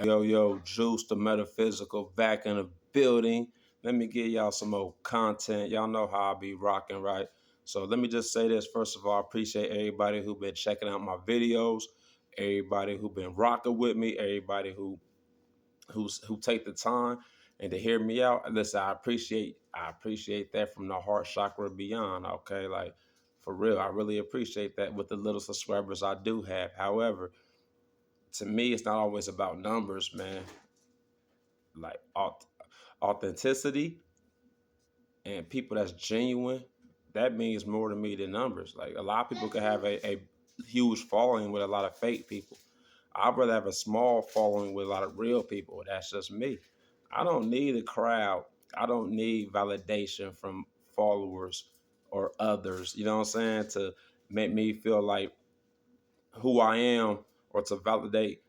Yo, Juice the Metaphysical back in the building. Let me give y'all some more content. Y'all know how I be rocking, right? So let me just say this. First of all, I appreciate everybody who been checking out my videos, everybody who been rocking with me, everybody who take the time and to hear me out. Listen, I appreciate that from the heart chakra beyond. Okay, like for real, I really appreciate that with the little subscribers I do have. However, to me, it's not always about numbers, man. Like authenticity and people that's genuine, that means more to me than numbers. Like a lot of people can have a huge following with a lot of fake people. I'd rather have a small following with a lot of real people. That's just me. I don't need a crowd. I don't need validation from followers or others, you know what I'm saying, to make me feel like who I am or to validate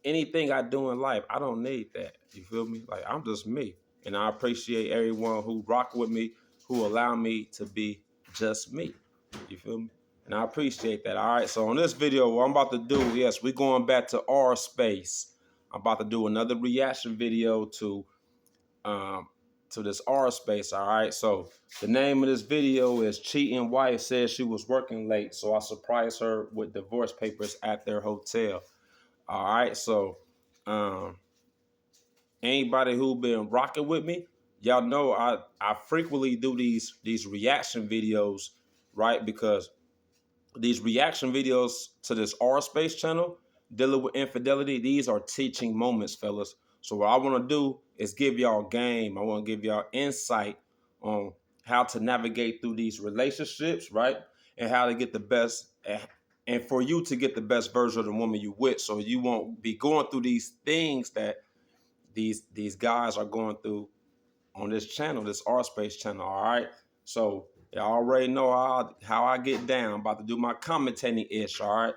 anything I do in life. I don't need that. You feel me? Like I'm just me. And I appreciate everyone who rock with me, who allow me to be just me. You feel me? And I appreciate that. All right. So on this video, what I'm about to do, yes, we're going back to R Space. I'm about to do another reaction video um to this R Space. All right. So the name of this video is Cheating Wife Says She Was Working Late, so I surprised her with divorce papers at their hotel. All right, so um, anybody who been rocking with me, y'all know I frequently do these reaction videos, right? Because these reaction videos to this R Space channel dealing with infidelity, these are teaching moments, fellas. So what I want to do is give y'all game. I want to give y'all insight on how to navigate through these relationships, right? And how to get the best, and for you to get the best version of the woman you with, so you won't be going through these things that these guys are going through on this channel, this R Space channel. All right. So y'all already know how I get down. I'm about to do my commentating ish. All right.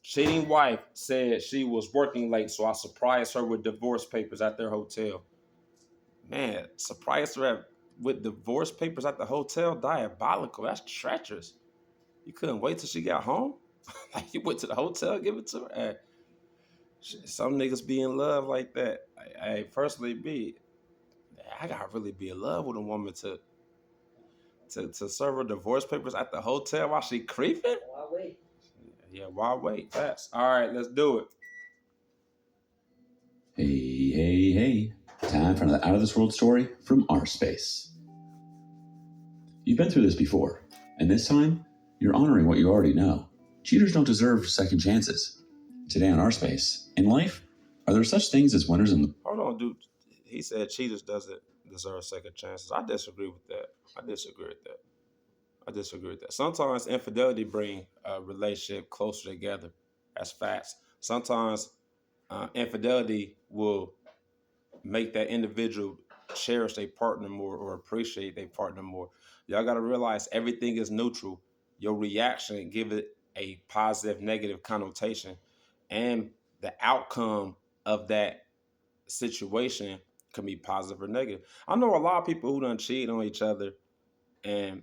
Cheating wife said she was working late, so I surprised her with divorce papers at their hotel. Man, surprised her with divorce papers at the hotel? Diabolical. That's treacherous. You couldn't wait till she got home? Like you went to the hotel, give it to her? Hey, some niggas be in love like that. Hey, personally, I gotta really be in love with a woman to serve her divorce papers at the hotel while she creeping? Why wait? Yeah, why wait? Fast. All right, let's do it. Hey. Time for another out of this world story from R Space. You've been through this before, and this time, you're honoring what you already know. Cheaters don't deserve second chances. Today on R Space, in life, are there such things as winners in the... Hold on, dude. He said cheaters doesn't deserve second chances. I disagree with that. I disagree with that. Sometimes infidelity bring a relationship closer together. That's facts. Sometimes infidelity will make that individual cherish their partner more or appreciate their partner more. Y'all got to realize everything is neutral. Your reaction give it a positive, negative connotation, and the outcome of that situation can be positive or negative. I know a lot of people who done cheat on each other and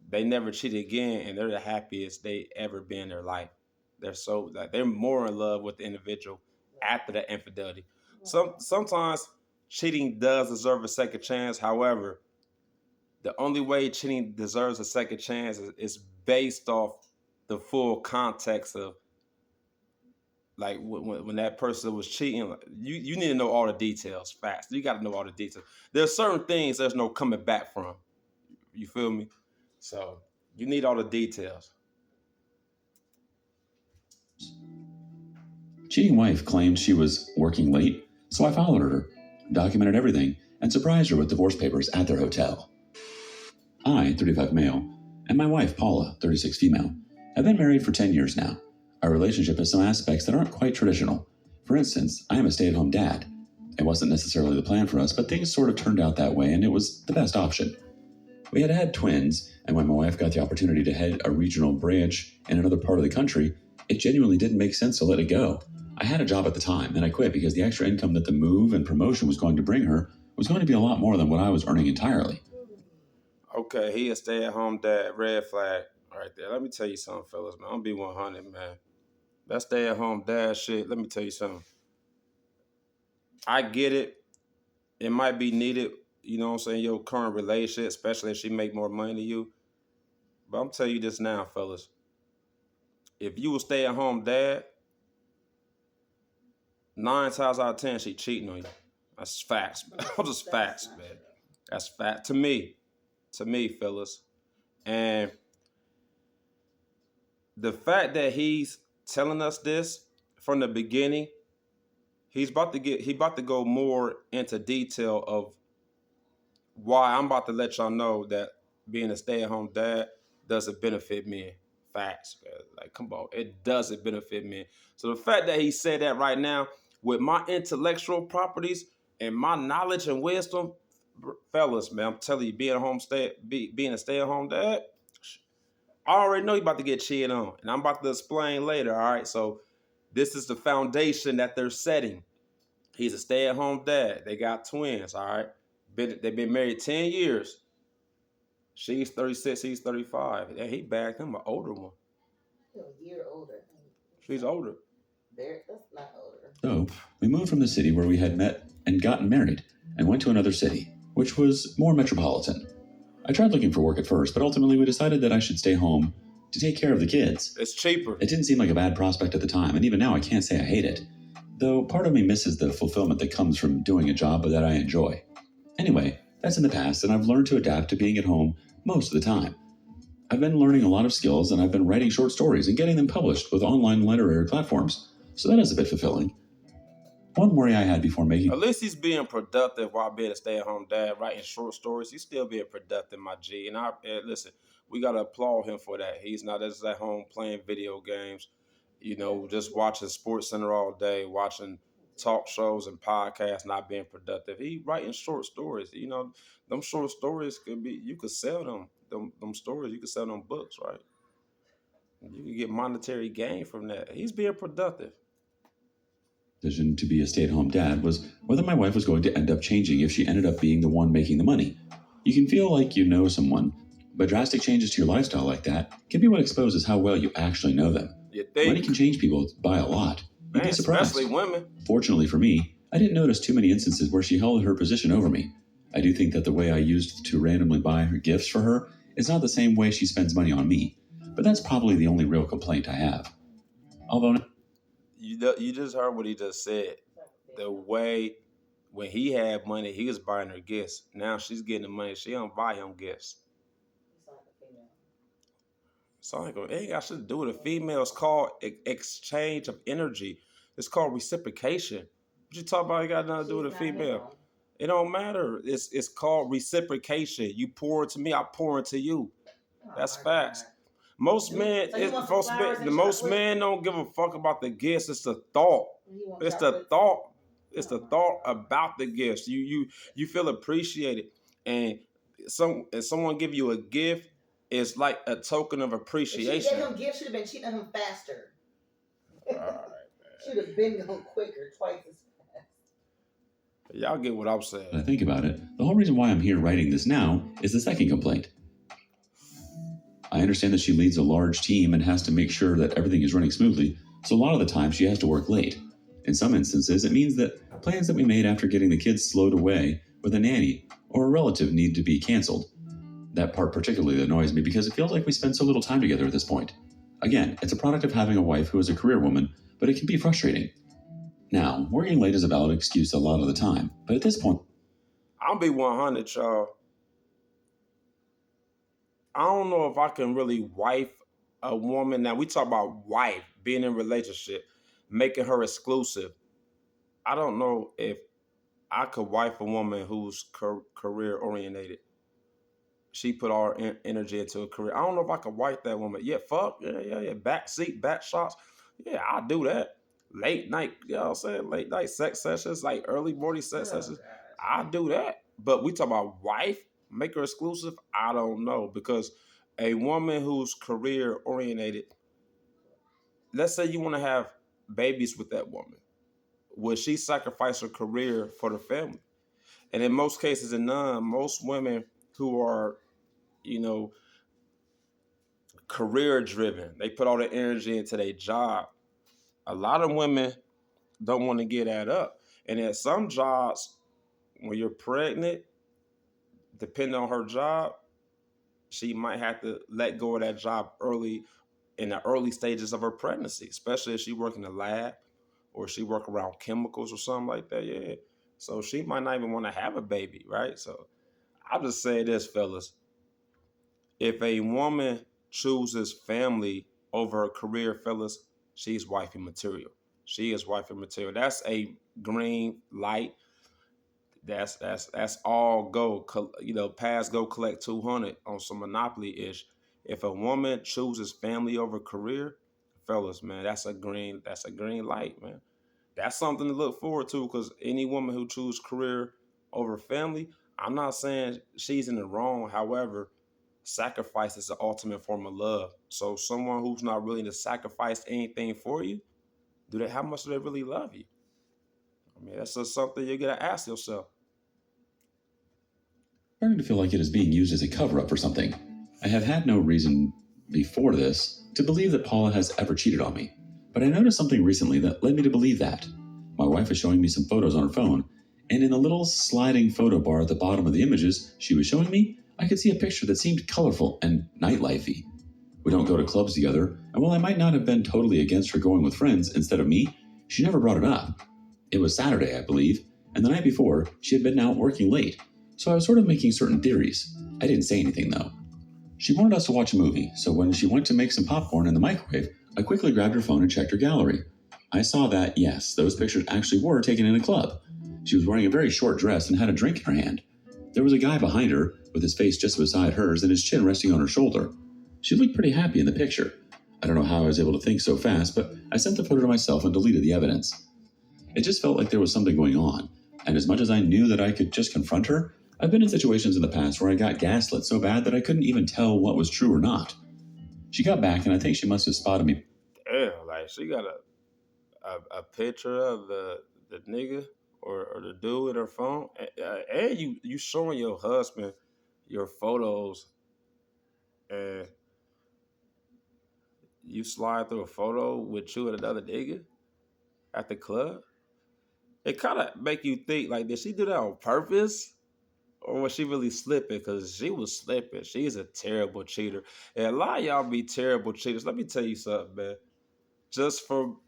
they never cheat again, and they're the happiest they ever been in their life. They're so like they're more in love with the individual after that infidelity. Sometimes cheating does deserve a second chance. However, the only way cheating deserves a second chance is based off the full context of like when that person was cheating. Like, you need to know all the details fast. You got to know all the details. There's certain things there's no coming back from. You feel me? So you need all the details. Cheating wife claimed she was working late, so I followed her, documented everything, and surprised her with divorce papers at their hotel. I, 35 male, and my wife, Paula, 36 female, have been married for 10 years now. Our relationship has some aspects that aren't quite traditional. For instance, I am a stay-at-home dad. It wasn't necessarily the plan for us, but things sort of turned out that way, and it was the best option. We had twins, and when my wife got the opportunity to head a regional branch in another part of the country, it genuinely didn't make sense to let it go. I had a job at the time, and I quit because the extra income that the move and promotion was going to bring her was going to be a lot more than what I was earning entirely. Okay, he a stay-at-home dad, red flag right there. Let me tell you something, fellas, man. I'm be 100, man. That stay-at-home dad shit, let me tell you something. I get it. It might be needed, you know what I'm saying, your current relationship, especially if she make more money than you. But I'm telling you this now, fellas. If you a stay-at-home dad, 9 times out of 10, she cheating on you. That's facts, man. Just facts, man. That's fact to me, fellas. And the fact that he's telling us this from the beginning, he about to go more into detail of why. I'm about to let y'all know that being a stay-at-home dad doesn't benefit men. Facts, man. Like, come on, it doesn't benefit men. So the fact that he said that right now, with my intellectual properties and my knowledge and wisdom, fellas, man, I'm telling you, being a stay-at-home dad, I already know you about to get cheated on, and I'm about to explain later. All right, so this is the foundation that they're setting. He's a stay-at-home dad. They got twins. All right, they've been married 10 years. She's 36, he's 35. And he bagged him an older one. A year older. She's older. That's not older. So, we moved from the city where we had met and gotten married and went to another city, which was more metropolitan. I tried looking for work at first, but ultimately we decided that I should stay home to take care of the kids. It's cheaper. It didn't seem like a bad prospect at the time, and even now I can't say I hate it. Though part of me misses the fulfillment that comes from doing a job that I enjoy. Anyway, that's in the past, and I've learned to adapt to being at home most of the time. I've been learning a lot of skills, and I've been writing short stories and getting them published with online literary platforms, so that is a bit fulfilling. One worry I had before making... At least he's being productive while being a stay-at-home dad, writing short stories. He's still being productive, my G. And listen, we got to applaud him for that. He's not just at home playing video games, you know, just watching SportsCenter all day, watching talk shows and podcasts, not being productive. He writing short stories. You know, them short stories you could sell them. Them stories, you could sell them books, right? You can get monetary gain from that. He's being productive. Decision to be a stay-at-home dad was whether my wife was going to end up changing if she ended up being the one making the money. You can feel like you know someone, but drastic changes to your lifestyle like that can be what exposes how well you actually know them. You think? Money can change people by a lot. You'd be surprised. Especially women. Fortunately for me, I didn't notice too many instances where she held her position over me. I do think that the way I used to randomly buy her gifts for her is not the same way she spends money on me, but that's probably the only real complaint I have. Although... You just heard what he just said. The way when he had money, he was buying her gifts. Now she's getting the money. She don't buy him gifts. So it ain't got shit to do with a female. It's called exchange of energy. It's called reciprocation. What you talk about? It got nothing to do with a female. It don't matter. It's called reciprocation. You pour into me, I pour into you. That's facts. Most men don't give a fuck about the gifts. It's the thought. It's the thought. It's the thought about the gifts. You feel appreciated, and someone give you a gift, it's like a token of appreciation. If she gave him gifts, should have been cheating on him faster. Should have been going quicker, twice as fast. Y'all get what I'm saying. When I think about it, the whole reason why I'm here writing this now is the second complaint. I understand that she leads a large team and has to make sure that everything is running smoothly, so a lot of the time she has to work late. In some instances, it means that plans that we made after getting the kids slowed away with a nanny or a relative need to be canceled. That part particularly annoys me because it feels like we spend so little time together at this point. Again, it's a product of having a wife who is a career woman, but it can be frustrating. Now, working late is a valid excuse a lot of the time, but at this point... I'll be 100, y'all. I don't know if I can really wife a woman. Now, we talk about wife, being in a relationship, making her exclusive. I don't know if I could wife a woman who's career-orientated. She put all her energy into a career. I don't know if I could wife that woman. Yeah, fuck. Yeah. Back seat, back shots. Yeah, I'll do that. Late night, you know what I'm saying? Late night sex sessions, like early morning sex sessions. I'll do that. But we talk about wife, make her exclusive. I don't know, because a woman who's career oriented, let's say you want to have babies with that woman, would she sacrifice her career for the family? And in most cases, most women who are, career driven, they put all their energy into their job. A lot of women don't want to get that up. And at some jobs, when you're pregnant, depending on her job, she might have to let go of that job early in the early stages of her pregnancy, especially if she work in the lab or she work around chemicals or something like that. Yeah. So she might not even want to have a baby, right? So I'll just say this, fellas. If a woman chooses family over her career, fellas, she's wifey material. She is wifey material. That's a green light. That's all go. Pass go collect 200 on some Monopoly ish. If a woman chooses family over career, fellas, man, that's a green light, man. That's something to look forward to, because any woman who chooses career over family, I'm not saying she's in the wrong. However, sacrifice is the ultimate form of love. So someone who's not willing to sacrifice anything for you, how much do they really love you? I mean, that's just something you gotta ask yourself. Starting to feel like it is being used as a cover-up for something. I have had no reason before this to believe that Paula has ever cheated on me, but I noticed something recently that led me to believe that. My wife is showing me some photos on her phone, and in the little sliding photo bar at the bottom of the images she was showing me, I could see a picture that seemed colorful and nightlifey. We don't go to clubs together, and while I might not have been totally against her going with friends instead of me, she never brought it up. It was Saturday, I believe, and the night before, she had been out working late, so I was sort of making certain theories. I didn't say anything, though. She wanted us to watch a movie, so when she went to make some popcorn in the microwave, I quickly grabbed her phone and checked her gallery. I saw that, yes, those pictures actually were taken in a club. She was wearing a very short dress and had a drink in her hand. There was a guy behind her, with his face just beside hers and his chin resting on her shoulder. She looked pretty happy in the picture. I don't know how I was able to think so fast, but I sent the photo to myself and deleted the evidence. It just felt like there was something going on, and as much as I knew that I could just confront her, I've been in situations in the past where I got gaslit so bad that I couldn't even tell what was true or not. She got back, and I think she must have spotted me. Damn, like she got a picture of the nigga or the dude in her phone, and you showing your husband your photos, and you slide through a photo with you and another nigga at the club. It kind of make you think, like, did she do that on purpose? Or was she really slipping? Because she was slipping. She's a terrible cheater. And a lot of y'all be terrible cheaters. Let me tell you something, man. Just from,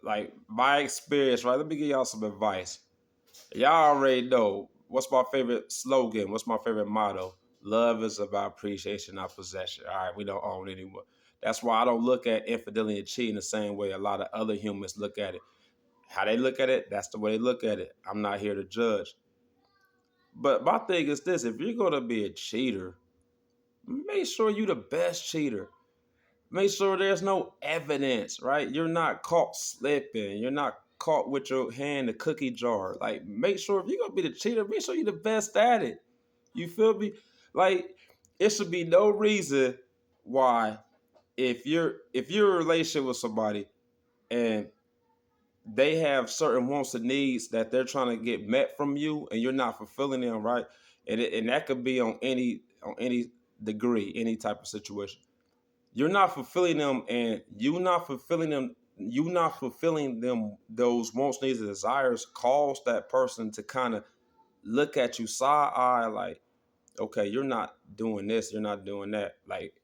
like, my experience, right? Let me give y'all some advice. Y'all already know what's my favorite slogan, what's my favorite motto. Love is about appreciation, not possession. All right, we don't own anyone. That's why I don't look at infidelity and cheating the same way a lot of other humans look at it. How they look at it, that's the way they look at it. I'm not here to judge. But my thing is this: if you're gonna be a cheater, make sure you're the best cheater. Make sure there's no evidence, right? You're not caught slipping. You're not caught with your hand in the cookie jar. Like, make sure if you're gonna be the cheater, make sure you're the best at it. You feel me? Like, it should be no reason why if you're in a relationship with somebody and they have certain wants and needs that they're trying to get met from you and you're not fulfilling them, right? And that could be on any degree, any type of situation. You're not fulfilling them, and you not fulfilling them, those wants, needs, and desires cause that person to kind of look at you side eye, like, okay, you're not doing this, you're not doing that. Like,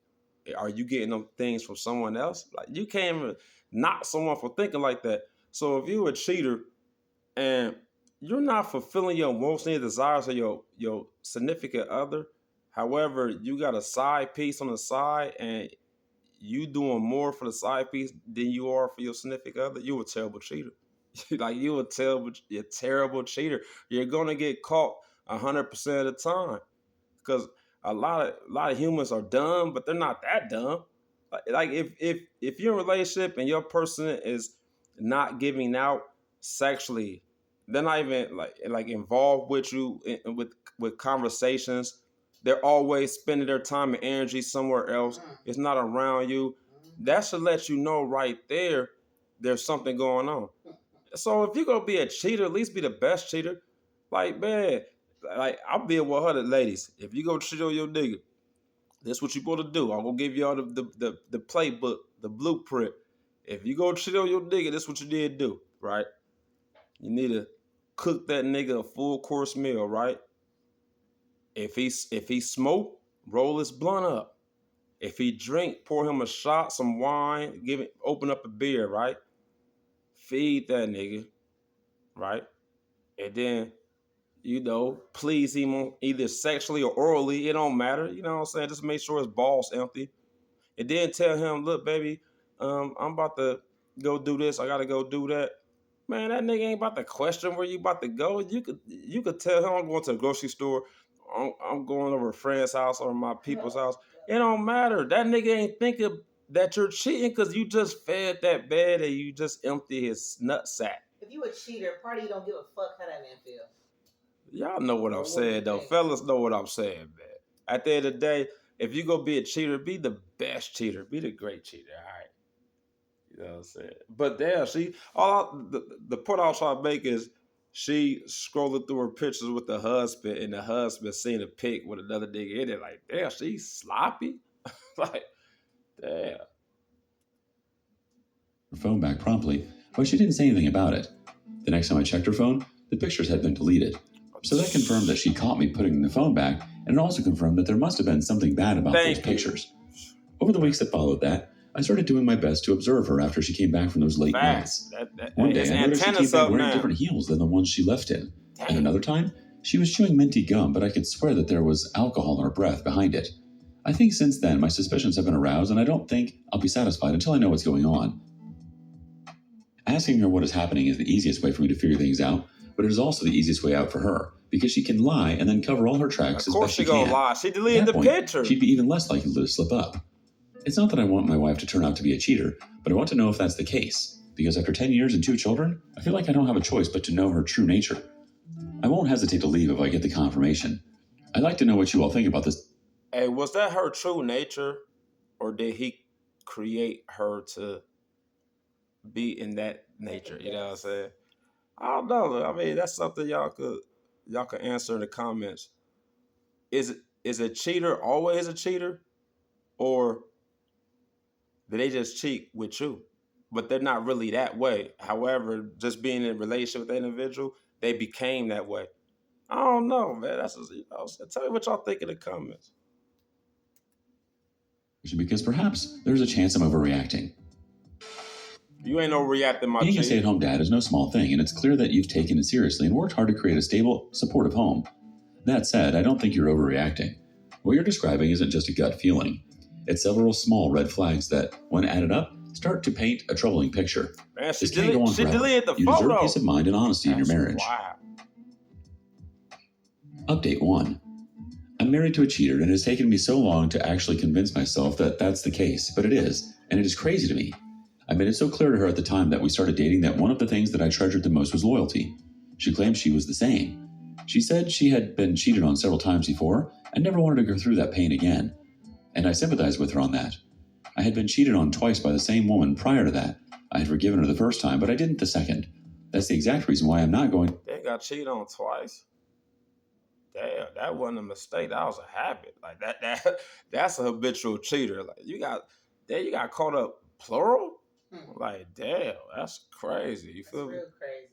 are you getting them things from someone else? Like, you can't even knock someone for thinking like that. So if you're a cheater and you're not fulfilling your most needed desires of your significant other, however, you got a side piece on the side and you doing more for the side piece than you are for your significant other, you a terrible cheater. Like, you're a terrible cheater. You're gonna get caught 100% of the time, because a lot of humans are dumb, but they're not that dumb. Like, if you're in a relationship and your person is not giving out sexually, they're not even like involved with you with conversations. They're always spending their time and energy somewhere else. It's not around you. That should let you know right there there's something going on. So if you're gonna be a cheater, at least be the best cheater. Like, man, like, I'll be 100, ladies. If you go cheat on your nigga, that's what you supposed to do. I'm gonna give y'all the playbook, the blueprint. If you go cheat on your nigga, that's what you need to do, right? You need to cook that nigga a full course meal, right? If he smoke, roll his blunt up. If he drink, pour him a shot, some wine, open up a beer, right? Feed that nigga, right? And then, please him either sexually or orally. It don't matter. You know what I'm saying? Just make sure his balls empty. And then tell him, look, baby, I'm about to go do this. I gotta go do that. Man, that nigga ain't about to question where you about to go. You could tell him I'm going to the grocery store. I'm going over a friend's house or my people's house. It don't matter. That nigga ain't thinking that you're cheating because you just fed that bed and you just empty his nut sack. If you a cheater, party don't give a fuck how that man feel. Y'all know what I'm saying, though. Fellas know what I'm saying, man. At the end of the day, if you go be a cheater, be the best cheater. Be the great cheater, all right? You know what I'm saying? But damn, the point I was trying to make is she scrolling through her pictures with the husband, and the husband seen a pic with another nigga in it. Like, damn, she's sloppy. Like, damn. Her phone back promptly, but she didn't say anything about it. The next time I checked her phone, the pictures had been deleted. So that confirmed that she caught me putting the phone back, and it also confirmed that there must have been something bad about those pictures. Over the weeks that followed that, I started doing my best to observe her after she came back from those late nights. One day, I noticed she came back wearing different heels than the ones she left in. And another time, she was chewing minty gum, but I could swear that there was alcohol in her breath behind it. I think since then, my suspicions have been aroused, and I don't think I'll be satisfied until I know what's going on. Asking her what is happening is the easiest way for me to figure things out, but it is also the easiest way out for her, because she can lie and then cover all her tracks as best she can. Of course she gonna lie. She deleted the picture. She'd be even less likely to slip up. It's not that I want my wife to turn out to be a cheater, but I want to know if that's the case, because after 10 years and 2 children, I feel like I don't have a choice but to know her true nature. I won't hesitate to leave if I get the confirmation. I'd like to know what you all think about this. Hey, was that her true nature, or did he create her to be in that nature? You know what I'm saying? I don't know. I mean, that's something y'all could answer in the comments. Is a cheater always a cheater, or do they just cheat with you, but they're not really that way? However, just being in a relationship with that individual, they became that way. I don't know, man. That's tell me what y'all think in the comments. Because perhaps there's a chance I'm overreacting. You ain't overreacting, my Being a stay-at-home dad is no small thing, and it's clear that you've taken it seriously and worked hard to create a stable, supportive home. That said, I don't think you're overreacting. What you're describing isn't just a gut feeling. It's several small red flags that, when added up, start to paint a troubling picture. Man, this can't go on forever. Deleted the you photo. deserve peace of mind and honesty in your marriage. Wow. Update 1. I'm married to a cheater, and it has taken me so long to actually convince myself that that's the case, but it is, and it is crazy to me. I made it so clear to her at the time that we started dating that one of the things that I treasured the most was loyalty. She claimed she was the same. She said she had been cheated on several times before and never wanted to go through that pain again. And I sympathized with her on that. I had been cheated on twice by the same woman prior to that. I had forgiven her the first time, but I didn't the second. That's the exact reason why I'm not going. They got cheated on twice. Damn, that wasn't a mistake. That was a habit. Like that's a habitual cheater. Like you got caught up plural. Like damn, that's crazy. You feel me? Real crazy.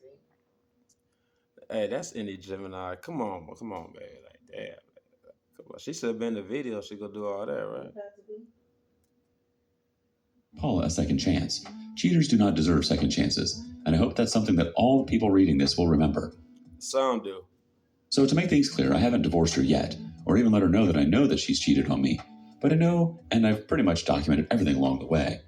Hey, that's any Gemini. Come on, man. Like damn. Come on. She should have been in the video. She gonna do all that, right? Paula a second chance. Cheaters do not deserve second chances, and I hope that's something that all the people reading this will remember. Some do. So to make things clear, I haven't divorced her yet, or even let her know that I know that she's cheated on me. But I know, and I've pretty much documented everything along the way.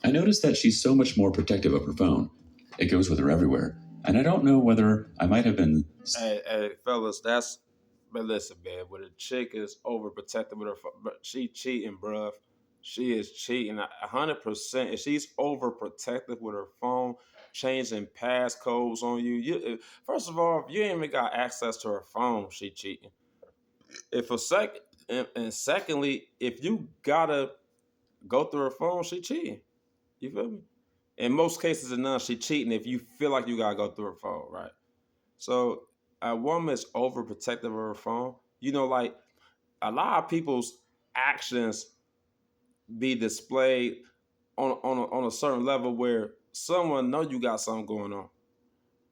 I noticed that she's so much more protective of her phone. It goes with her everywhere, and I don't know whether I might have been... Hey, fellas, but listen, man, when a chick is overprotective with her phone, she cheating, bruh. She is cheating 100%. If she's overprotective with her phone, changing passcodes on you, first of all, if you ain't even got access to her phone, she cheating. And secondly, if you gotta go through her phone, she cheating. You feel me? In most cases, she cheating if you feel like you gotta go through her phone, right? So a woman is overprotective of her phone. Like a lot of people's actions be displayed on a certain level where someone know you got something going on.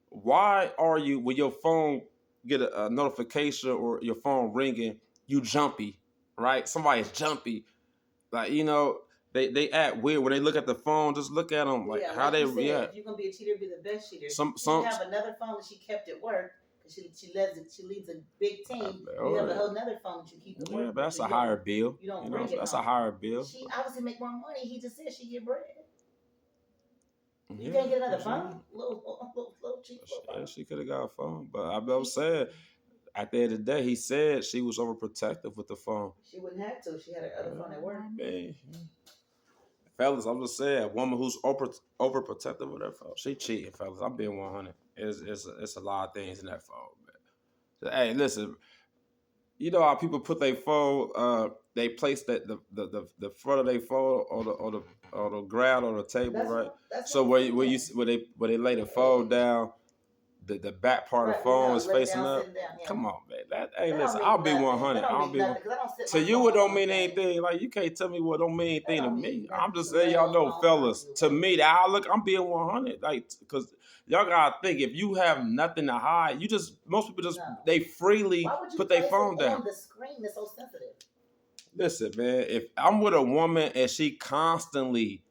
why are you when your phone get a notification or your phone ringing, you jumpy, right? Somebody's jumpy, like they act weird when they look at the phone. Just look at them like Yeah, how like they you said, react. if you're gonna be a cheater, be the best cheater. Some You have another phone that she kept at work because she leads a big team. You have a whole another phone that you keep at work. Yeah, but that's a higher bill. You don't bring it That's home. a higher bill. She obviously make more money. He just said she get bread. You Yeah, can't get another phone, little cheap phone. She could have got a phone, but I was saying at the end of the day, he said she was overprotective with the phone. She wouldn't have to. She had her other phone at work. Man. Fellas, I'm just saying, a woman who's overprotective with her phone, she cheating, fellas. I'm being 100. It's a lot of things in that phone, man. Hey, listen, you know how people put their phone, they place that the front of their phone or the ground on the table, right? So where they lay the phone down, the back part of the phone is facing up. Come on, man. Listen, I'll be 100. I'll be 100. To you, it don't mean anything. Like, you can't tell me what don't mean anything to me. I'm just letting y'all know, fellas. To me, I'm being 100. Like, because y'all gotta think, if you have nothing to hide, most people they freely put their phone down. The screen is so sensitive. Listen, man. If I'm with a woman and she constantly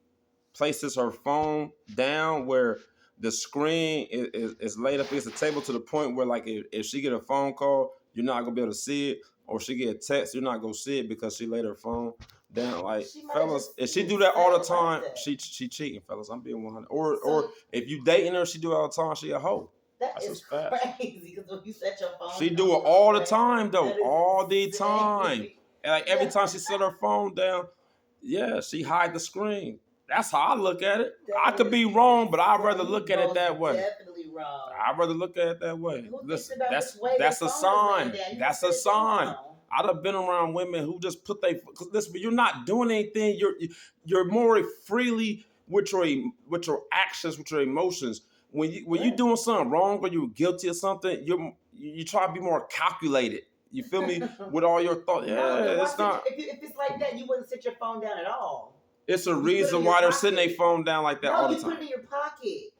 places her phone down where the screen is laid up against the table to the point where, like, if she get a phone call, you're not gonna be able to see it, or she get a text, you're not gonna see it because she laid her phone down. Like, fellas, if she do that all the time, she cheating, fellas. I'm being 100. Or if you dating her, she do it all the time, she a hoe. That's crazy. Because when you set your phone, she do it all the time though, all the time. And like every time she set her phone down, yeah, she hide the screen. That's how I look at it. I could be wrong, but I'd rather look at it that way. Definitely wrong. I'd rather look at it that way. Listen, that's a sign. That's a sign. I'd have been around women who just put listen, you're not doing anything. You're more freely with your actions, with your emotions. When you're doing something wrong or you're guilty of something, you try to be more calculated. You feel me? With all your thoughts. Yeah, it's not. If it's like that, you wouldn't sit your phone down at all. It's a reason why they're sitting their phone down like that all the time. No, you put it in your pocket.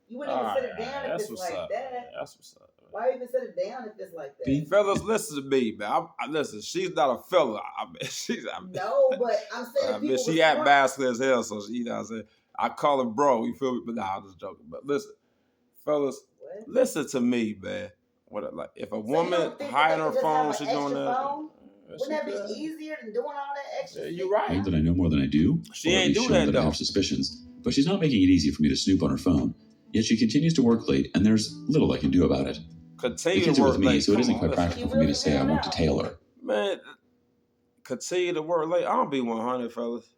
You wouldn't even sit it down if it's like that. That's what's up. Why even sit it down if it's like that? Fellas, listen to me, man. Listen, she's not a fella. No, but I'm saying she act bastard as hell, so you know what I'm saying? I call her bro, you feel me? But nah, I'm just joking. But listen, fellas, listen to me, man. If a woman hiding her phone, she's doing that. Wouldn't that be easier than doing all that extra? You're right. Not that I know more than I do. She ain't do that, though. I have suspicions, but she's not making it easy for me to snoop on her phone. Yet she continues to work late, and there's little I can do about it. Continue to work late. So it isn't quite practical for me to say I won't detail her. Man, continue to work late. I'll be 100, fellas.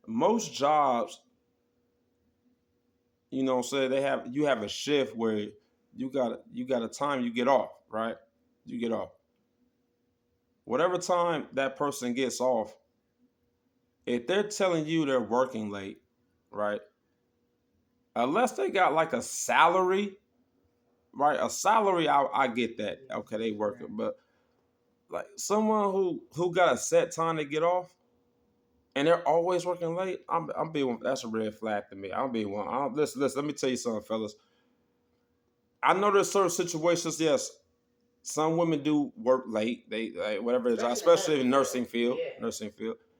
Most jobs, you know what I'm saying, you have a shift where you got a time you get off, right? You get off. Whatever time that person gets off, if they're telling you they're working late, right? Unless they got like a salary, right? A salary, I get that. Okay, they working, but like someone who got a set time to get off, and they're always working late, I'm being, that's a red flag to me. I'm being one. Listen, let me tell you something, fellas. I know there's certain situations, yes, some women do work late. They whatever it's, especially in nursing field.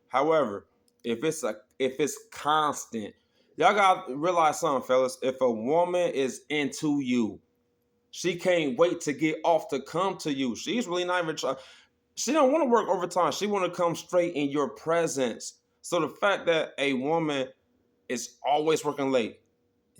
However, if it's constant, y'all gotta realize something, fellas. If a woman is into you, she can't wait to get off to come to you. She's really not even trying. She don't want to work overtime. She want to come straight in your presence. So the fact that a woman is always working late,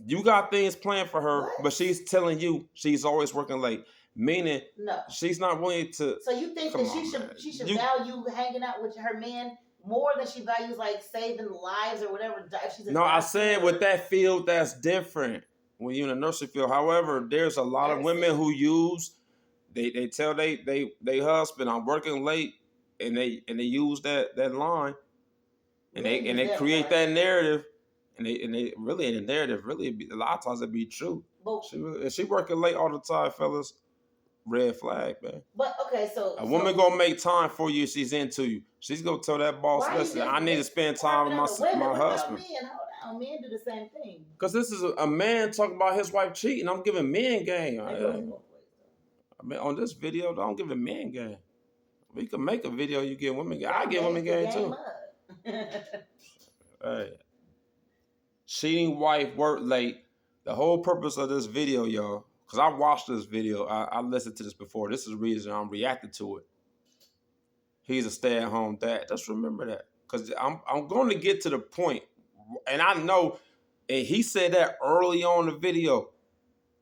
you got things planned for her, but she's telling you she's always working late. Meaning, no, she's not willing to. So you think that she should value hanging out with her man more than she values like saving lives or whatever? If she's I said with that field, that's different. When you're in a nursing field, however, there's a lot of women who use. They tell they husband, I'm working late, and they use that line, and they create that narrative, and they really in the narrative really a lot of times it be true. She working late all the time, fellas. Red flag, man. But okay, so a woman gonna make time for you. She's into you. She's gonna tell that boss, listen, I need to spend time with my husband. No, men do the same thing. Because this is a man talking about his wife cheating. I'm giving men game. It goes both ways, though. I mean, on this video, don't give a men game. We can make a video you give women game. I Y'all give women made the game too. up. Hey. Cheating wife work late. The whole purpose of this video, y'all, because I watched this video. I listened to this before. This is the reason I'm reacting to it. He's a stay-at-home dad. Just remember that. Because I'm going to get to the point. And I know, and he said that early on in the video.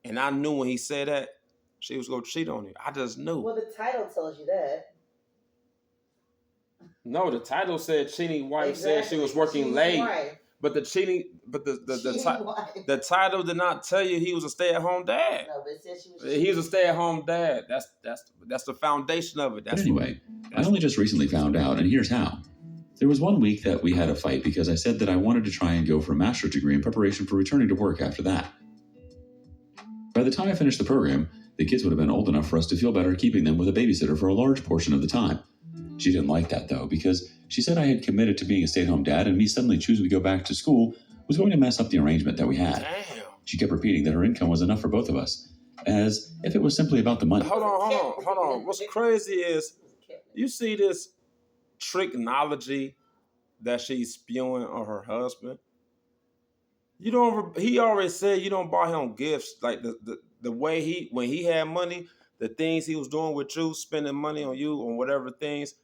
And I knew when he said that, she was going to cheat on you. I just knew. Well, the title tells you that. No, the title said cheating wife said she was working Cheating late. wife. But the cheating, but Cheating wife. the title did not tell you he was a stay-at-home dad. No, but it said she was He's a stay-at-home dad. That's the foundation of it. But anyway, I only just recently found out, and here's how. There was one week that we had a fight because I said that I wanted to try and go for a master's degree in preparation for returning to work after that. By the time I finished the program, the kids would have been old enough for us to feel better keeping them with a babysitter for a large portion of the time. She didn't like that, though, because she said I had committed to being a stay-at-home dad, and me suddenly choosing to go back to school was going to mess up the arrangement that we had. Damn. She kept repeating that her income was enough for both of us, as if it was simply about the money. Hold on. What's crazy is you see this tricknology that she's spewing on her husband. He already said you don't buy him gifts. Like the way when he had money, the things he was doing with you, spending money on you on whatever things.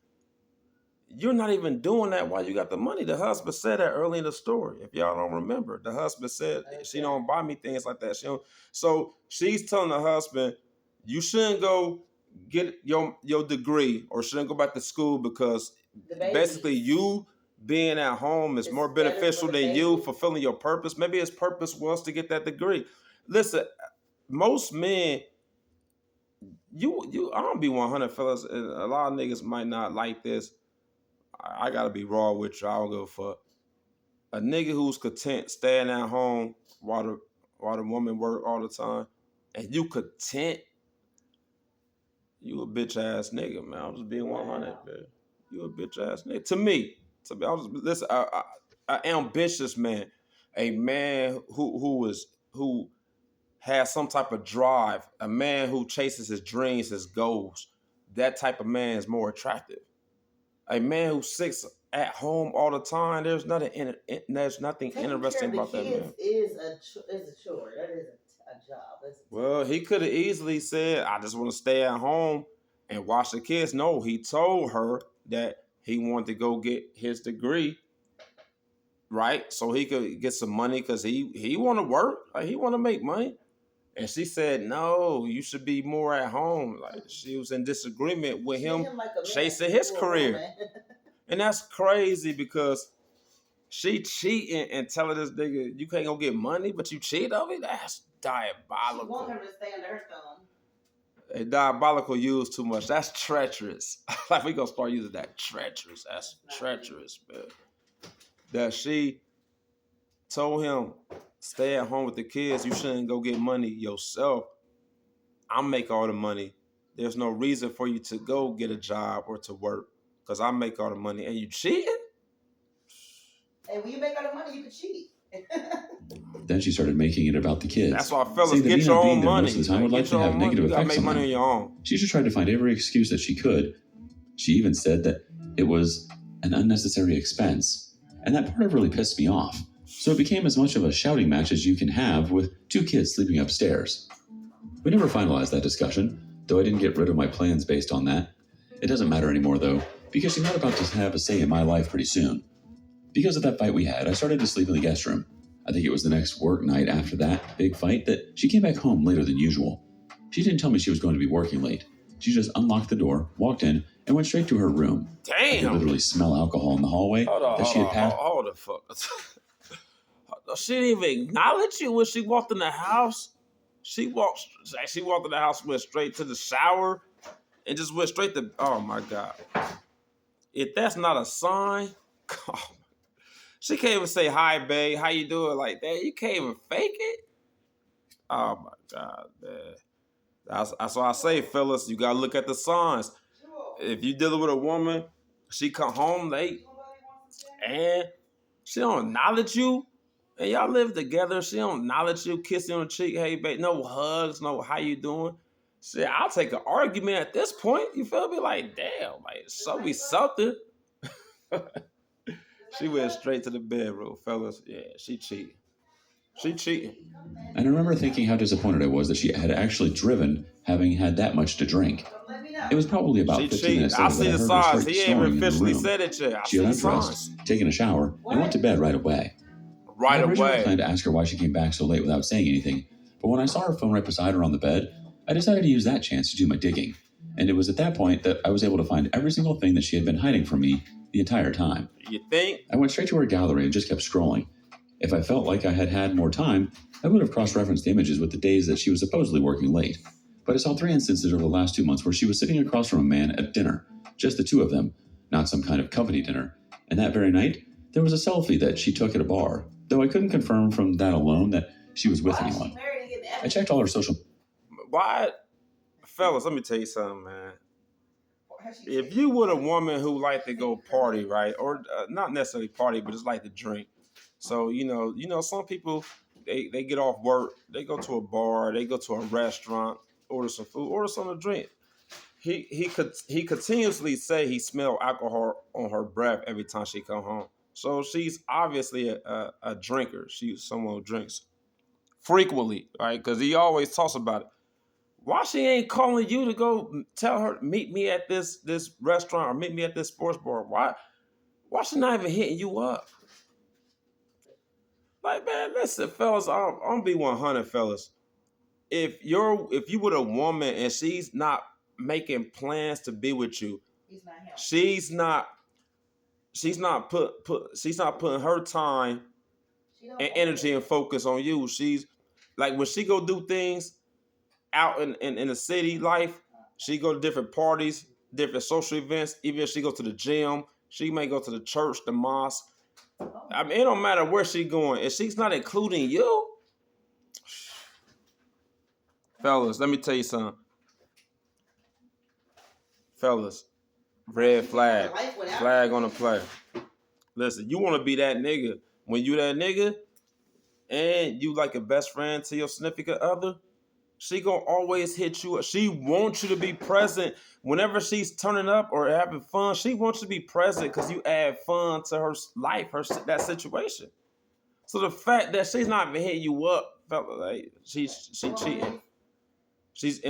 You're not even doing that while you got the money. The husband said that early in the story. If y'all don't remember, the husband said she don't buy me things like that. So she's telling the husband, you shouldn't go get your degree or shouldn't go back to school because basically you being at home is more beneficial than you fulfilling your purpose. Maybe his purpose was to get that degree. Listen, most men, I don't be 100, fellas. A lot of niggas might not like this. I gotta be raw with you. I don't give a fuck. A nigga who's content staying at home while the woman work all the time, and you content, you a bitch ass nigga, man. I'm just being 100, man. You a bitch ass nigga. To me, listen. An ambitious man, a man who has some type of drive, a man who chases his dreams, his goals. That type of man is more attractive. A man who sits at home all the time, there's nothing interesting about that man. Is a chore. That is a job. Well, he could have easily said, I just want to stay at home and watch the kids. No, he told her that he wanted to go get his degree, right? So he could get some money because he want to work. Like, he want to make money. And she said, no, you should be more at home. Like, she was in disagreement with him chasing his career. And that's crazy because she cheating and telling this nigga, you can't go get money, but you cheat of it? That's diabolical. She want him to stay under her thumb. A diabolical use too much. That's treacherous. Like, we gonna start using that treacherous. That's treacherous, man. That she told him, stay at home with the kids. You shouldn't go get money yourself. I make all the money. There's no reason for you to go get a job or to work because I make all the money. And you cheating? And when you make all the money, you can cheat. Then she started making it about the kids. That's why fellas get your own money. Most of the time would likely have negative effects on money on your own. She just tried to find every excuse that she could. She even said that it was an unnecessary expense. And that part of really pissed me off. So it became as much of a shouting match as you can have with two kids sleeping upstairs. We never finalized that discussion, though I didn't get rid of my plans based on that. It doesn't matter anymore, though, because she's not about to have a say in my life pretty soon. Because of that fight we had, I started to sleep in the guest room. I think it was the next work night after that big fight that she came back home later than usual. She didn't tell me she was going to be working late. She just unlocked the door, walked in, and went straight to her room. Damn! I could literally smell alcohol in the hallway she had passed. Hold the fuck. She didn't even acknowledge you when she walked in the house. She walked in the house, went straight to the shower, and just went straight to. Oh my God! If that's not a sign, she can't even say hi, babe. How you doing? Like that, you can't even fake it. Oh my God, man! That's why I say, fellas, you gotta look at the signs. If you dealing with a woman, she come home late, and she don't acknowledge you. and y'all live together. She don't acknowledge you, kiss you on the cheek, hey, babe, no hugs, no how you doing. Shit, I'll take an argument at this point. You feel me? Like, damn, like, show me something. She went straight to the bedroom, fellas. Yeah, she cheating. She cheating. And I remember thinking how disappointed I was that she had actually driven, having had that much to drink. It was probably about She 15 cheating. minutes I later see that I the heard her signs. start He ain't snoring in her officially room. said it yet. I She see had the undressed, signs. taken a shower, and went to bed right away. Right I originally away. planned to ask her why she came back so late without saying anything, but when I saw her phone right beside her on the bed, I decided to use that chance to do my digging. And it was at that point that I was able to find every single thing that she had been hiding from me the entire time. You think? I went straight to her gallery and just kept scrolling. If I felt like I had had more time, I would have cross-referenced the images with the days that she was supposedly working late. But I saw 3 instances over the last 2 months where she was sitting across from a man at dinner, just the two of them, not some kind of company dinner. And that very night, there was a selfie that she took at a bar, though I couldn't confirm from that alone that she was with anyone. I checked all her social... Why? Fellas, let me tell you something, man. If you were a woman who liked to go party, right, or not necessarily party, but just like to drink. So, you know, some people, they get off work, they go to a bar, they go to a restaurant, order some food, order something to drink. He continuously say he smell alcohol on her breath every time she come home. So she's obviously a drinker. She's someone who drinks frequently, right? Because he always talks about it. Why she ain't calling you to go tell her, meet me at this restaurant or meet me at this sports bar? Why she not even hitting you up? Like, man, listen, fellas, I'm gonna be 100, fellas. If you were a woman and she's not making plans to be with you, she's not putting her time and energy and focus on you. She's like, when she go do things out in the city life, she go to different parties, different social events. Even if she go to the gym, she may go to the church, the mosque. I mean, it don't matter where she going. If she's not including you, fellas, let me tell you something. Fellas, red flag, flag on the play. Listen, you want to be that nigga. When you that nigga and you like a best friend to your significant other, she gonna always hit you. She wants you to be present whenever she's turning up or having fun. She wants you to be present because you add fun to her life, that situation. So the fact that she's not even hitting you up, fella, like she's cheating. She's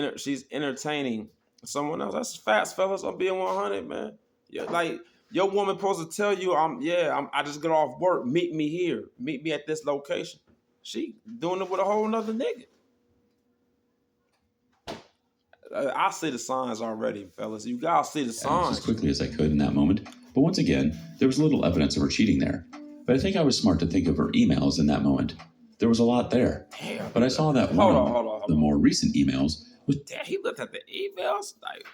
entertaining someone else. That's facts, fellas. I'm being 100, man. Yeah, like your woman supposed to tell you, I just got off work. Meet me here. Meet me at this location. She doing it with a whole nother nigga. I see the signs already, fellas. You gotta see the signs. As quickly as I could in that moment. But once again, there was little evidence of her cheating there. But I think I was smart to think of her emails in that moment. There was a lot there. Damn. But I saw that one of the more recent emails was... Damn, he looked at the emails? Like,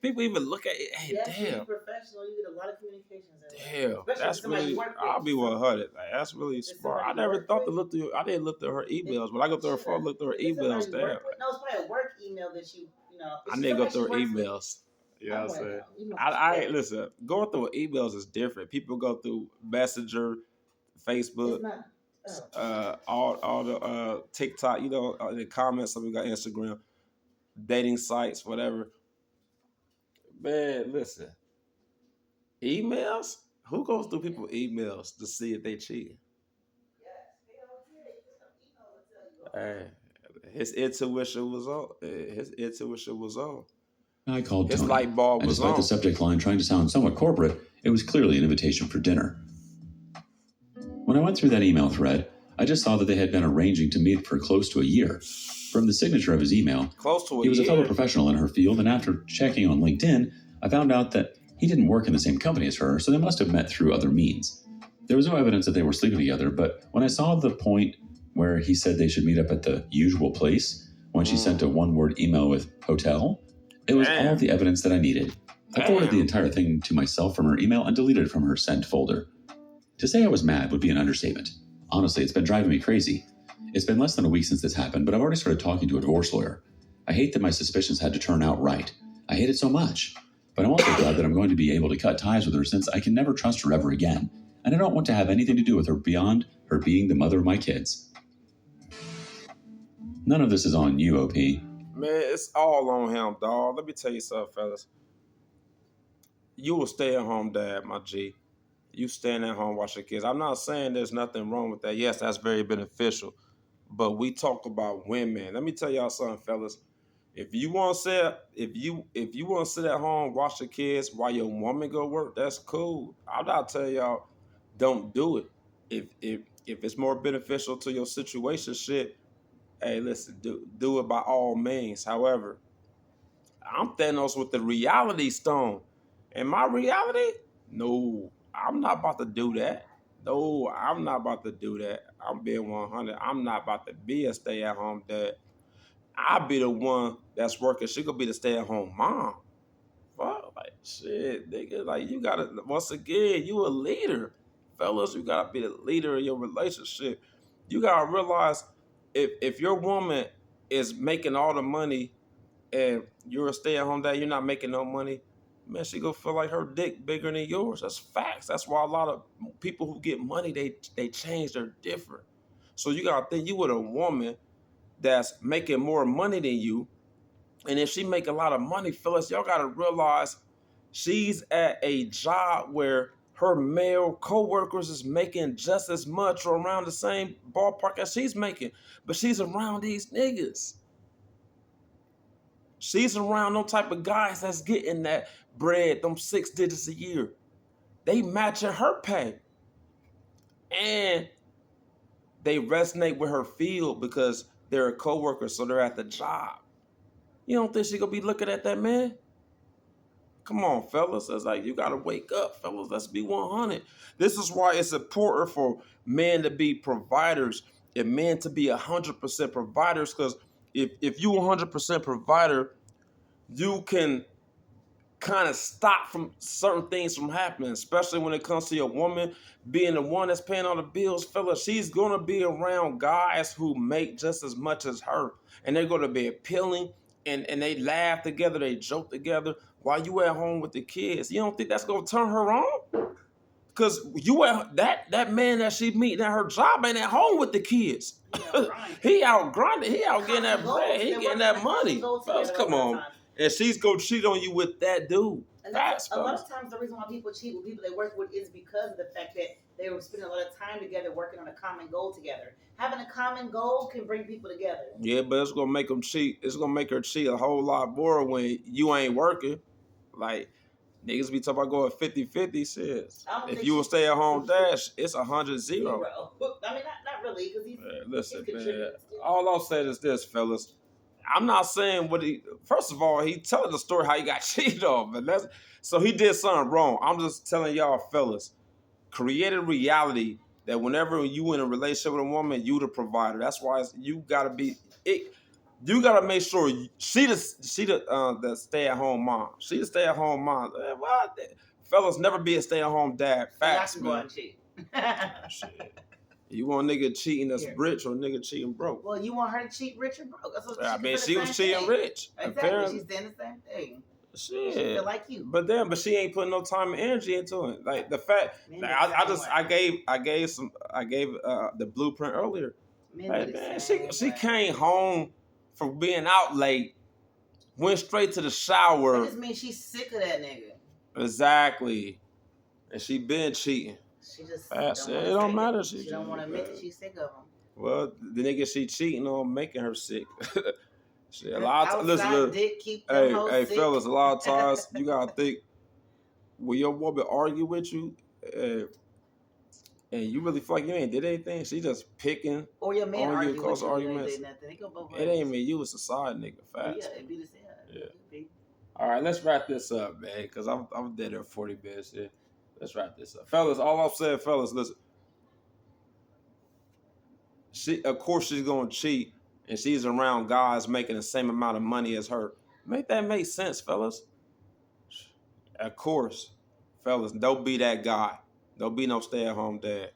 people even look at it? Hey, damn. Professional, you get a lot of communications. Damn, that's really, I'll be 100. Like, that's really smart. I never thought to look through, I didn't look through her emails. When I go through her phone, look through her emails, damn. No, it's probably a work email that you know. I need to go through her emails. You know what I'm saying? I listen, going through emails is different. People go through Messenger, Facebook, all the TikTok, you know, the comments. Some got Instagram, dating sites, whatever. Man, listen. Emails? Who goes through people's emails to see if they cheating? Hey, his intuition was on. I called His Tony, light bulb and was despite on. the subject line trying to sound somewhat corporate, it was clearly an invitation for dinner. When I went through that email thread, I just saw that they had been arranging to meet for close to a year. From the signature of his email, he was a fellow professional in her field, and after checking on LinkedIn, I found out that he didn't work in the same company as her, so they must have met through other means. There was no evidence that they were sleeping together, but when I saw the point where he said they should meet up at the usual place, when she sent a one-word email with hotel, it was all the evidence that I needed. I forwarded the entire thing to myself from her email and deleted it from her sent folder. To say I was mad would be an understatement. Honestly, it's been driving me crazy. It's been less than a week since this happened, but I've already started talking to a divorce lawyer. I hate that my suspicions had to turn out right. I hate it so much. But I'm also glad that I'm going to be able to cut ties with her since I can never trust her ever again. and I don't want to have anything to do with her beyond her being the mother of my kids. None of this is on you, OP. Man, it's all on him, dog. Let me tell you something, fellas. You a stay-at-home dad, my G. You staying at home, watch your kids. I'm not saying there's nothing wrong with that. Yes, that's very beneficial. But we talk about women. Let me tell y'all something, fellas. If you want to sit at home, watch your kids while your woman go work, that's cool. I'm not telling y'all don't do it. If it's more beneficial to your situation, shit, hey, listen, do it by all means. However, I'm Thanos with the reality stone. And my reality, no, I'm not about to do that. No, I'm not about to do that. I'm being 100. I'm not about to be a stay-at-home dad. I'll be the one that's working. She gonna be the stay-at-home mom. Fuck, like shit, nigga. Like you gotta, once again, you a leader, fellas. You gotta be the leader of your relationship. You gotta realize if your woman is making all the money and you're a stay-at-home dad, you're not making no money, man, she gonna feel like her dick bigger than yours. That's facts. That's why a lot of people who get money, they change. They're different. So you gotta think you with a woman that's making more money than you, and if she make a lot of money, fellas, y'all gotta realize she's at a job where her male co-workers is making just as much or around the same ballpark as she's making, but she's around these niggas. She's around no type of guys that's getting that bread, them 6 digits a year. They matching her pay. And they resonate with her field because they're a co-worker, so they're at the job. You don't think she gonna be looking at that man? Come on, fellas. It's like, you gotta wake up, fellas. Let's be 100. This is why it's important for men to be providers and men to be 100% providers, because if you 100% provider, you can kind of stop from certain things from happening, especially when it comes to your woman being the one that's paying all the bills. Fellas, she's gonna be around guys who make just as much as her, and they're gonna be appealing, and they laugh together, they joke together while you at home with the kids. You don't think that's gonna turn her on? Because you at that man that she meeting at her job ain't at home with the kids. He out grinding, he out getting that bread, he getting that money. Fellas, come on. And she's gonna cheat on you with that dude. And that's a lot of times the reason why people cheat with people they work with is because of the fact that they were spending a lot of time together working on a common goal together. Having a common goal can bring people together. Yeah, but it's gonna make them cheat. It's gonna make her cheat a whole lot more when you ain't working. Like, niggas be talking about going 50-50 shit. If you will stay at home dash, it's 100-0. I mean, not really, because he's listen, man. All I'll say is this, fellas. I'm not saying first of all, he telling the story how he got cheated on, but so he did something wrong. I'm just telling y'all, fellas, create a reality that whenever you in a relationship with a woman, you the provider. That's why you gotta be it. You gotta make sure she the stay-at-home mom. She the stay-at-home mom. What? Fellas, never be a stay-at-home dad. Facts, man. Shit. You want a nigga cheating that's rich or a nigga cheating broke? Well, you want her to cheat rich or broke. That's what I mean, she was cheating rich. Exactly. Apparently. She's saying the same thing. Shit. She feel like you. But she ain't putting no time and energy into it. Like the fact, I gave the blueprint earlier. Like, man, she came home from being out late, went straight to the shower. That just means she's sick of that nigga. Exactly, and she been cheating. She just it don't matter. She don't want to admit that she's sick of him. Well, the nigga she cheating on making her sick. Shit, a lot of listen, hey, fellas, a lot of times you gotta think when your woman argue with you, and you really feel like you ain't did anything, she just picking or your man on argue you, cause arguments. It ain't me. You was a side nigga. Fast. Yeah, it be the same. Yeah. All right, let's wrap this up, man, because I'm dead at 40 minutes here. Let's wrap this up. Fellas, all I'm saying, fellas, listen. Of course she's gonna cheat, and she's around guys making the same amount of money as her. Make that make sense, fellas. Of course, fellas, don't be that guy. Don't be no stay-at-home dad.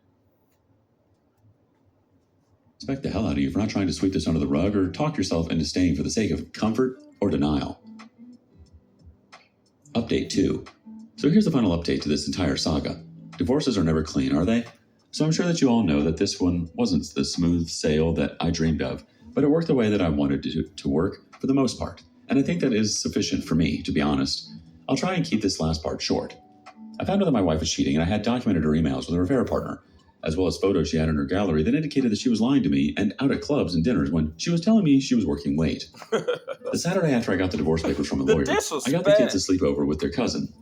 Respect the hell out of you for not trying to sweep this under the rug or talk yourself into staying for the sake of comfort or denial. Update 2. So here's the final update to this entire saga. Divorces are never clean, are they? So I'm sure that you all know that this one wasn't the smooth sail that I dreamed of, but it worked the way that I wanted to work for the most part. And I think that is sufficient for me, to be honest. I'll try and keep this last part short. I found out that my wife was cheating, and I had documented her emails with her affair partner, as well as photos she had in her gallery that indicated that she was lying to me and out at clubs and dinners when she was telling me she was working late. The Saturday after I got the divorce papers from a lawyer, I got the kids to sleep over with their cousin.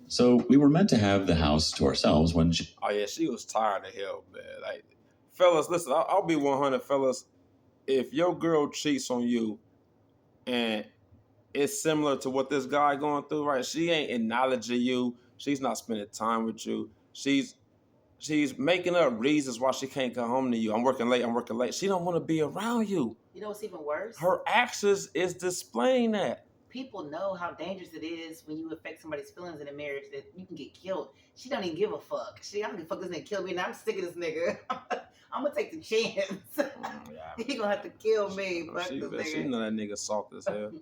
So we were meant to have the house to ourselves when she... Oh, yeah, she was tired of hell, man. Like, fellas, listen, I'll be 100, fellas. If your girl cheats on you and it's similar to what this guy going through, right? She ain't acknowledging you. She's not spending time with you. She's making up reasons why she can't come home to you. I'm working late. She don't want to be around you. You know what's even worse? Her actions is displaying that. People know how dangerous it is when you affect somebody's feelings in a marriage that you can get killed. She don't even give a fuck. I don't give a fuck, this nigga kill me and I'm sick of this nigga. I'm gonna take the chance. He gonna have to kill me. Fuck this nigga. She know that nigga soft as hell.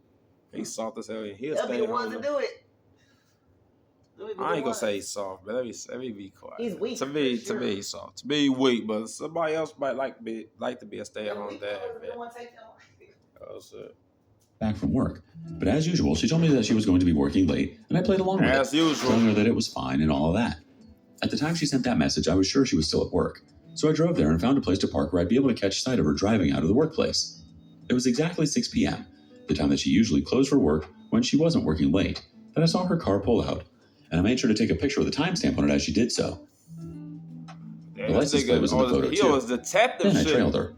He's soft as hell and he'll They'll stay be the ones to do it. I ain't gonna say he's soft, but let me be quiet. He's weak. To me, he's soft. To be weak, but somebody else might like to be a stay-at-home dad. Oh shit. Back from work. But as usual, she told me that she was going to be working late, and I played along with as usual, telling her that it was fine and all of that. At the time she sent that message, I was sure she was still at work, so I drove there and found a place to park where I'd be able to catch sight of her driving out of the workplace. It was exactly 6 p.m., the time that she usually closed for work when she wasn't working late, that I saw her car pull out, and I made sure to take a picture with a timestamp on it as she did so. Yeah, the license plate was in the photo too. Was detective then shit. I trailed her.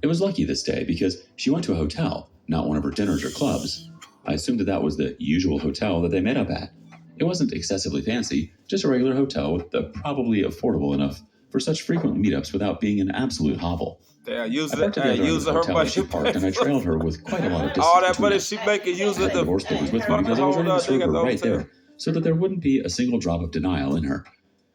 It was lucky this day because she went to a hotel, not one of her dinners or clubs. I assumed that was the usual hotel that they met up at. It wasn't excessively fancy, just a regular hotel with the probably affordable enough for such frequent meetups without being an absolute hovel. Yeah, use I parked it. together Use in the her hotel money. as she parked, and I trailed her with quite a lot of distance. All that between money us. she making, use I it. had divorce papers with me because I was ready to serve her right there, so that there wouldn't be a single drop of denial in her.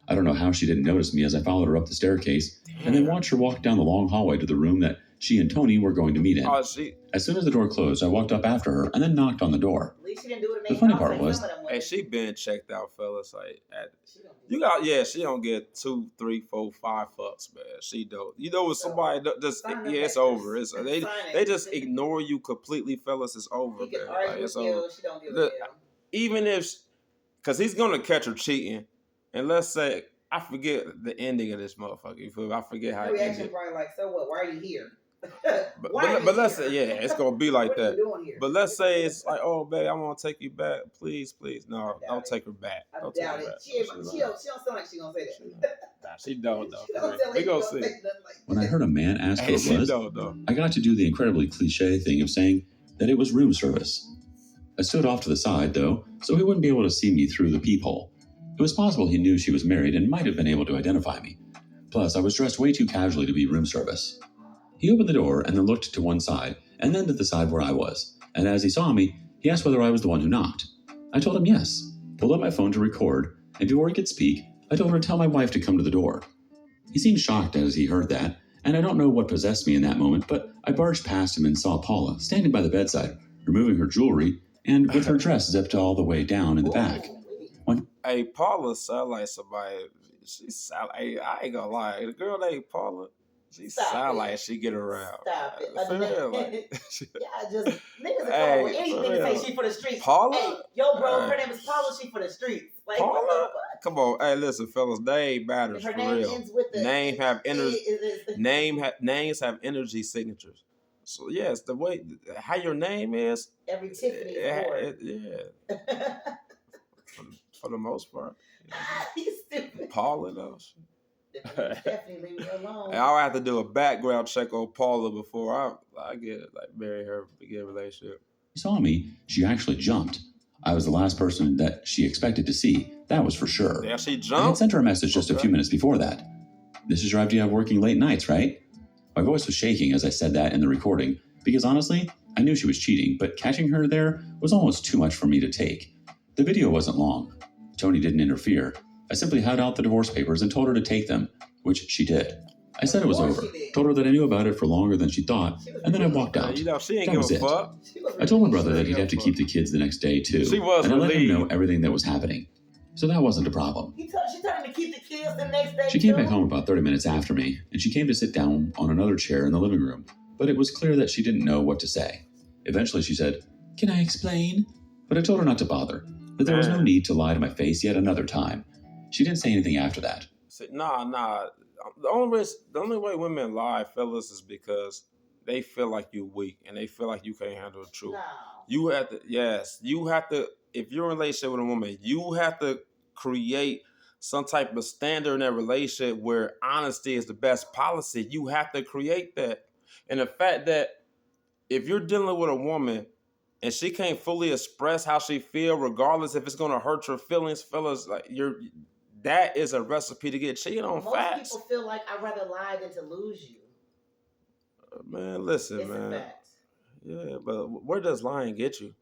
I don't know how she didn't notice me as I followed her up the staircase, and then watched her walk down the long hallway to the room that she and Tony were going to meet in. As soon as the door closed, I walked up after her and then knocked on the door. At least she didn't do it in The funny part was, hey, she been checked out, fellas. Like, she don't get 2, 3, 4, 5 fucks, man. She don't. You know, with somebody just, it's over. They just ignore you completely, fellas. It's over, man. Like, it's over. She don't give a damn. Even if, because he's gonna catch her cheating, and let's say I forget the ending of this motherfucker. You feel me? I forget how it ended. Probably like, so what? Why are you here? But let's say, yeah, it's gonna be like that. But let's say it's like, oh, babe, I want to take you back, please. No, don't take her back. Don't take her back. She don't sound like she gonna say that. Nah, she don't though. We gonna see. When I heard a man ask who it was, I got to do the incredibly cliche thing of saying that it was room service. I stood off to the side, though, so he wouldn't be able to see me through the peephole. It was possible he knew she was married and might have been able to identify me. Plus, I was dressed way too casually to be room service. He opened the door and then looked to one side, and then to the side where I was, and as he saw me, he asked whether I was the one who knocked. I told him yes, pulled out my phone to record, and before he could speak, I told her to tell my wife to come to the door. He seemed shocked as he heard that, and I don't know what possessed me in that moment, but I barged past him and saw Paula standing by the bedside, removing her jewelry, and with her dress zipped all the way down in the back. Hey, Paula sound like somebody. She sound. Hey, I ain't gonna lie. The girl named Paula. She sound like she get around. Stop it. Yeah, just niggas are with anything to say she for the streets. Paula? Hey, yo, bro, her name is Paula. She for the streets. Like, Paula? Come on. Hey, listen, fellas. Name matters for real. Name have energy. Names have energy signatures. So yes, the way how your name is. Every Tiffany. Yeah. For the most part. You stupid. Paula though. Definitely leave me alone. I'll have to do a background check on Paula before I get marry her, begin a relationship. She saw me, she actually jumped. I was the last person that she expected to see, that was for sure. Yeah, she jumped? I had sent her a message just a few minutes before that. This is your idea of working late nights, right? My voice was shaking as I said that in the recording, because honestly, I knew she was cheating, but catching her there was almost too much for me to take. The video wasn't long. Tony didn't interfere. I simply had out the divorce papers and told her to take them, which she did. I said it was over, told her that I knew about it for longer than she thought, and then I walked out. She ain't that was give a it. Fuck. I told my brother that he'd have to keep the kids the next day too, and I let him know everything that was happening. so that wasn't a problem. She told him to keep the kids the next day. She came back home about 30 minutes after me, and she came to sit down on another chair in the living room, but it was clear that she didn't know what to say. Eventually she said, "Can I explain?" But I told her not to bother, that there was no need to lie to my face yet another time. She didn't say anything after that. See, nah. The only way women lie, fellas, is because they feel like you're weak and they feel like you can't handle the truth. No. You have to, if you're in a relationship with a woman, you have to create some type of standard in that relationship where honesty is the best policy. You have to create that. And the fact that if you're dealing with a woman and she can't fully express how she feel, regardless if it's gonna hurt your feelings, fellas, like that is a recipe to get cheated on fast. Most people feel like I'd rather lie than to lose you. Man, listen, It's man. a fact. Yeah, but where does lying get you?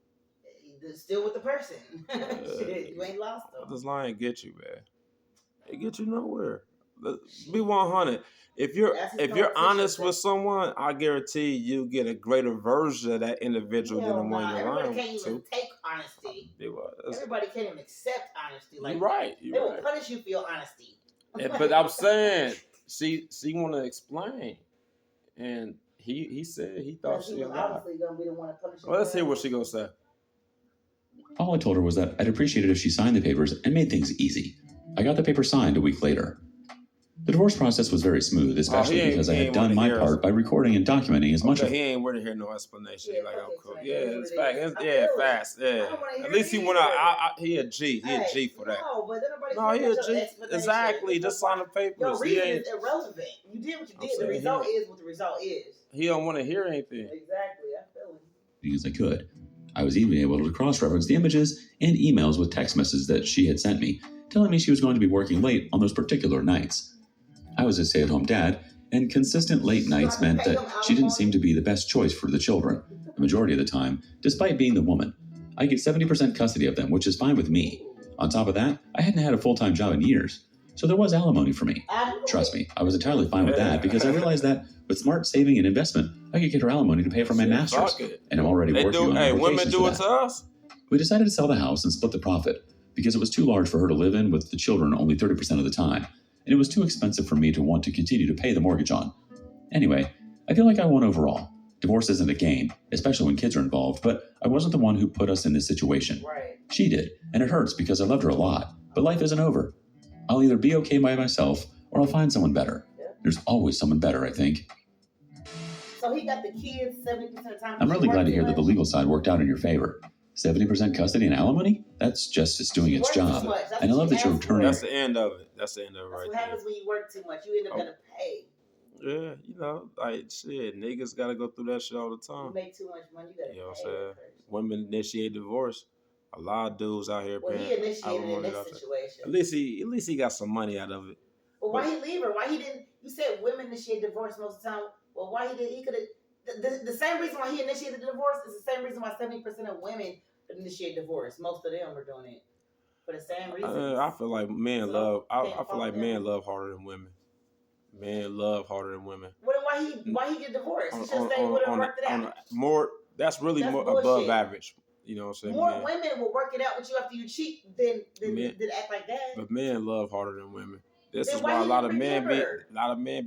Still with the person. Shit, you ain't lost them. Where does lying get you, man? It get you nowhere. Be 100. If you're honest with someone, I guarantee you get a greater version of that individual than the one you're lying to. Everybody can't even take honesty. Everybody can't even accept honesty. Like you're right. They will punish you for your honesty. But I'm saying, she want to explain, and he said he thought she was obviously gonna be the one to punish you. Well, let's hear what she gonna say. All I told her was that I'd appreciate it if she signed the papers and made things easy. I got the paper signed a week later. The divorce process was very smooth, especially because I had done my part by recording and documenting as much of it. He ain't worth to hear no explanation. It's fast. At least he went out. He a G. He a G for that. No, but nobody. He a G. Exactly. Just sign the papers. Your reason is irrelevant. You did what you did. The result is what the result is. He don't want to hear anything. Exactly. I feel it. As I could. I was even able to cross-reference the images and emails with text messages that she had sent me, telling me she was going to be working late on those particular nights. I was a stay-at-home dad, and consistent late nights meant that she didn't seem to be the best choice for the children, the majority of the time, despite being the woman. I get 70% custody of them, which is fine with me. On top of that, I hadn't had a full-time job in years, so there was alimony for me. Trust me, I was entirely fine with that because I realized that with smart saving and investment, I could get her alimony to pay for my master's, and I'm already working on my women do it to us. We decided to sell the house and split the profit because it was too large for her to live in with the children only 30% of the time, and it was too expensive for me to want to continue to pay the mortgage on. Anyway, I feel like I won overall. Divorce isn't a game, especially when kids are involved, but I wasn't the one who put us in this situation. Right. She did, and it hurts because I loved her a lot, but life isn't over. I'll either be okay by myself or I'll find someone better. Yeah. There's always someone better, I think. So he got the kids 70% of the time. I'm really glad to hear that the legal side worked out in your favor. 70% custody and alimony? That's justice doing its job. And I love that you're returning. That's the end of it. That's the end of it right there. What happens when you work too much? You end up gonna pay. Yeah, like shit, niggas gotta go through that shit all the time. You make too much money, you gotta pay. You know what I'm saying? Women initiate divorce. A lot of dudes out here paying. Well, he initiated in this situation. At least he got some money out of it. Well, why he leave her? Why he didn't? You said women initiate divorce most of the time. Well, why he didn't? He could have. The same reason why he initiated the divorce is the same reason why 70% of women initiate divorce. Most of them are doing it for the same reason. I feel like men love. I feel like men love harder than women. Men love harder than women. Well, why he get divorced? He should stay with her and work it out. That's more above average. You know what I'm saying? More women will work it out with you after you cheat than act like that. But men love harder than women. This is why a lot of men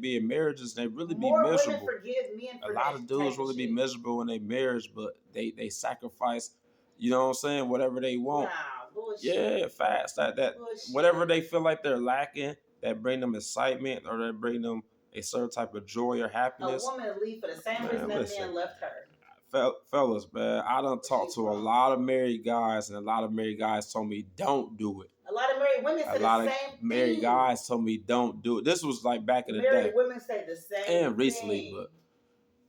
be in marriages. They really be miserable. Women forgive men for a lot of dudes really be miserable in their marriage, but they sacrifice. You know what I'm saying? Whatever they want. Nah, bullshit. Yeah, fast. That whatever they feel like they're lacking, that bring them excitement or that bring them a certain type of joy or happiness. A woman will leave for the same reason that man left her. Fellas, man, I done talked to a lot of married guys, and a lot of married guys told me don't do it. A lot of married women say the same thing. A lot of married guys told me don't do it. This was like back in the day. Married women say the same thing. And recently,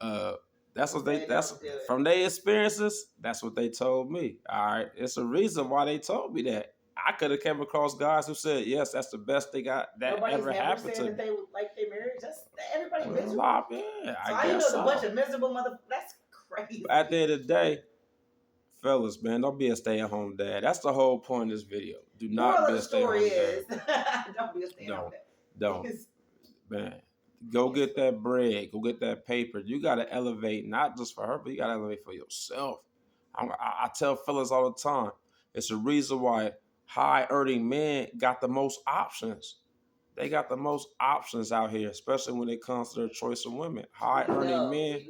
but that's what that's from their experiences. That's what they told me. All right, it's a reason why they told me that. I could have came across guys who said, "Yes, that's the best thing that ever happened to." That they like their marriage. That's everybody miserable. Yeah, I guess so. A bunch of miserable That's crazy. At the end of the day, fellas, man, don't be a stay-at-home dad. That's the whole point of this video. Do not be a stay-at-home dad. Don't be a stay-at-home dad. Don't. Man, go get that bread. Go get that paper. You got to elevate, not just for her, but you got to elevate for yourself. I tell fellas all the time, it's a reason why high earning men got the most options. They got the most options out here, especially when it comes to their choice of women. High earning men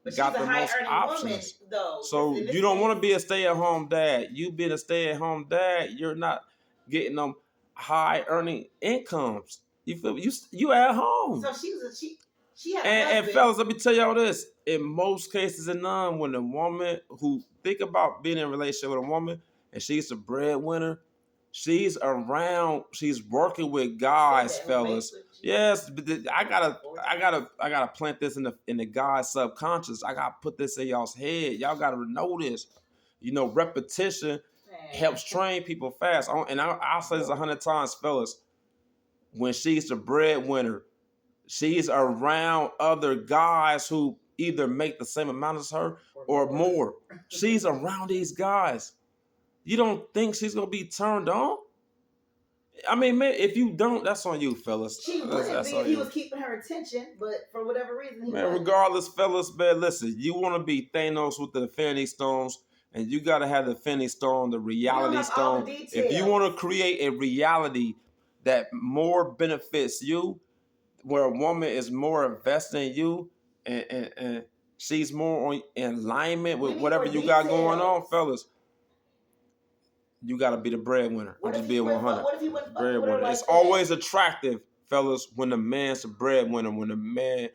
But she's got a the high most earning woman, options. though. So you don't want to be a stay-at-home dad. You being a stay-at-home dad, you're not getting them high earning incomes. You feel me? You at home. So she had a And husband. fellas, let me tell y'all this. In most cases and none, when a woman who think about being in a relationship with a woman and she's the breadwinner, she's working with guys, fellas. Yes, but I gotta plant this in the guy's subconscious. I gotta put this in y'all's head. Y'all gotta know this. You know, repetition helps train people fast. And I'll say this 100 times, fellas. When she's the breadwinner, she's around other guys who either make the same amount as her or more. She's around these guys. You don't think she's gonna be turned on? I mean, man, if you don't, that's on you, fellas. She wouldn't be if he was keeping her attention, but for whatever reason, he wasn't. Regardless, fellas, man, listen, you want to be Thanos with the Infinity Stones, and you got to have the Infinity Stone, the Reality Stone. If you want to create a reality that more benefits you, where a woman is more invested in you, and she's more in alignment with whatever you got going on, fellas, you got to be the breadwinner. I'm just being 100. Breadwinner. It's always attractive, fellas, when the man's the breadwinner, when the man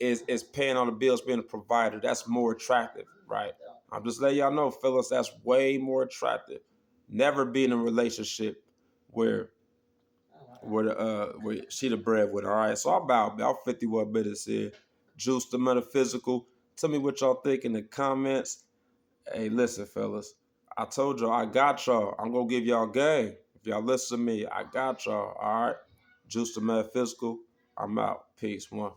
is paying all the bills, being a provider. That's more attractive, right? I'm just letting y'all know, fellas, that's way more attractive. Never be in a relationship where she the breadwinner. All right, so about 51 minutes here. Juice the Metaphysical. Tell me what y'all think in the comments. Hey, listen, fellas. I told y'all, I got y'all. I'm going to give y'all game. If y'all listen to me, I got y'all. All right? Juice the Metaphysical. I'm out. Peace. One.